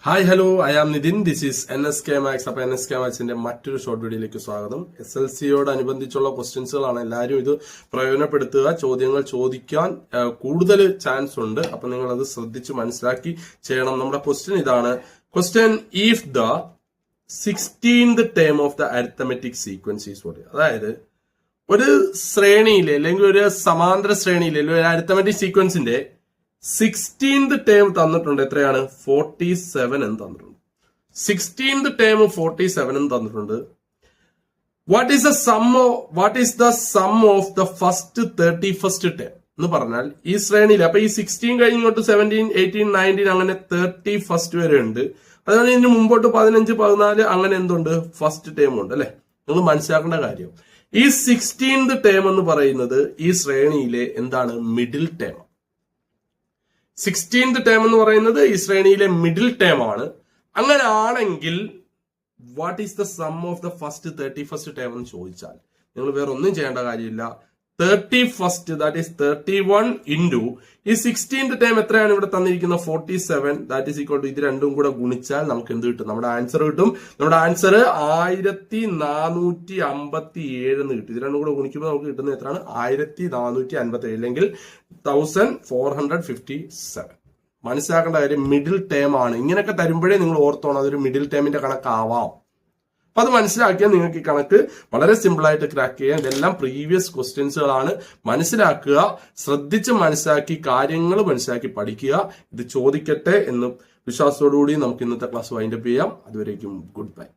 Hi hello, I am Nithin. This is NSK Maths. അപ്പൊ NSK Mathsന്റെ മറ്റൊരു ഷോർട്ട് വീഡിയോയിലേക്ക് സ്വാഗതം. SLCയോടനുബന്ധിച്ചുള്ള ക്വസ്റ്റ്യൻസുകളാണ്. എല്ലാവരും ഇത് പ്രയോജനപ്പെടുത്തുക. ചോദ്യങ്ങൾ ചോദിക്കാൻ കൂടുതൽ ചാൻസ് ഉണ്ട്. അപ്പൊ നിങ്ങൾ അത് ശ്രദ്ധിച്ച് മനസ്സിലാക്കി ചെയ്യണം. നമ്മുടെ ക്വസ്റ്റ്യൻ ഇതാണ്. Question: if the 16th term of the arithmetic sequence is what? അതായത് ഒരു ശ്രേണിയിലെ അല്ലെങ്കിൽ ഒരു സമാന്തര ശ്രേണിയിലെ ഒരു അരിത്തമെറ്റിക് സീക്വൻസിന്റെ 16th ടേം തന്നിട്ടുണ്ട്. എത്രയാണ്? 47 എന്ന് തന്നിട്ടുണ്ട്. 16th ടേം 47 എന്ന് തന്നിട്ടുണ്ട്. What is the sum of the first 31st term എന്ന് പറഞ്ഞാൽ ഈ ശ്രേണിയിൽ അപ്പൊ ഈ 16 കഴിഞ്ഞിട്ട് 17, 18, 19 അങ്ങനെ 31st വരെ ഉണ്ട്. അതുപോലെ ഇതിന് മുമ്പോട്ട് 15, 14 അങ്ങനെ എന്തുണ്ട്? ഫസ്റ്റ് ടേം ഉണ്ട് അല്ലെ? നിങ്ങൾ മനസ്സിലാക്കേണ്ട കാര്യം, ഈ 16th ടേം എന്ന് പറയുന്നത് ഈ ശ്രേണിയിലെ എന്താണ്? Middle term. 16th ടേം എന്ന് പറയുന്നത് ഈ ശ്രേണിയിലെ മിഡിൽ ടേം ആണ്. അങ്ങനെ ആണെങ്കിൽ what is the sum of the first 31st term എന്ന് ചോദിച്ചാൽ നിങ്ങൾ വേറെ ഒന്നും ചെയ്യേണ്ട കാര്യമില്ല. 31st ദാറ്റ് ഈസ് 31 ഇൻറ്റു ഈ 16th ടേം എത്രയാണ് ഇവിടെ തന്നിരിക്കുന്നത്? 47. ദാറ്റ് ഈസ് ഈക്വൽ ടു ഇത് രണ്ടും കൂടെ ഗുണിച്ചാൽ നമുക്ക് എന്ത് കിട്ടും? നമ്മുടെ ആൻസർ കിട്ടും. നമ്മുടെ ആൻസർ 1457 എന്ന് കിട്ടും. ഇത് രണ്ടും കൂടെ ഗുണിക്കുമ്പോൾ നമുക്ക് കിട്ടുന്നത് എത്രയാണ്? 1457 അല്ലെങ്കിൽ 1457. മനസ്സിലാക്കേണ്ട കാര്യം, മിഡിൽ ടേം ആണ്. ഇങ്ങനെയൊക്കെ തരുമ്പോഴേ നിങ്ങൾ ഓർത്തോണം അതൊരു മിഡിൽ ടേമിന്റെ കണക്കാവാം. അപ്പൊ അത് മനസ്സിലാക്കിയാൽ നിങ്ങൾക്ക് ഈ കണക്ക് വളരെ സിമ്പിൾ ആയിട്ട് ക്രാക്ക് ചെയ്യാം. ഇതെല്ലാം പ്രീവിയസ് ക്വസ്റ്റ്യൻസുകളാണ്. മനസ്സിലാക്കുക, ശ്രദ്ധിച്ച് മനസ്സിലാക്കി കാര്യങ്ങൾ മനസ്സിലാക്കി പഠിക്കുക. ഇത് ചോദിക്കട്ടെ എന്ന് വിശ്വാസത്തോടുകൂടി നമുക്ക് ഇന്നത്തെ ക്ലാസ് വൈൻഡപ്പ് ചെയ്യാം. അതുവരേക്കും ഗുഡ് ബൈ.